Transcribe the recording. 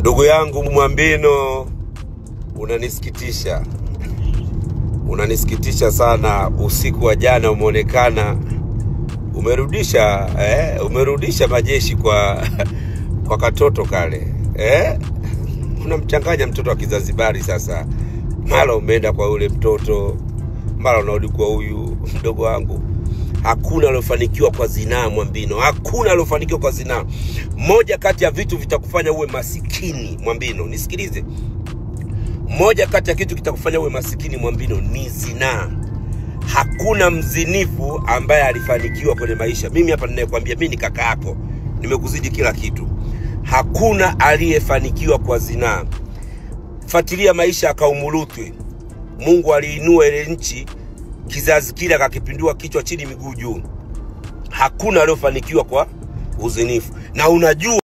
Ndugu yangu Mwambino, unanisikitisha sana. Usiku wa jana umeonekana umerudisha majeshi kwa katoto kale. Unamchanganya mtoto wa Kizanzibari sasa. Mara umeenda kwa ule mtoto, mara unarudi kwa huyu mdogo wangu. Hakuna alofanikiwa kwa zinaa, Mwambino. Hakuna alofanikiwa kwa zinaa. Moja kati ya vitu vitakufanya uwe masikini, Mwambino, nisikilize. Moja kati ya kitu kitakufanya uwe masikini, Mwambino, ni zinaa. Hakuna mzinifu ambaye alifanikiwa kwenye maisha. Mimi hapa ninayekwambia, mimi ni kaka yako, nimekuzidi kila kitu. Hakuna aliyefanikiwa kwa zinaa. Fuatilia maisha ya kaumu Lutu. Mungu aliinua ile nchi, kizazi kile akakipindua kichwa chini miguu juu. Hakuna aliyofanikiwa kwa uzinifu. Na unajua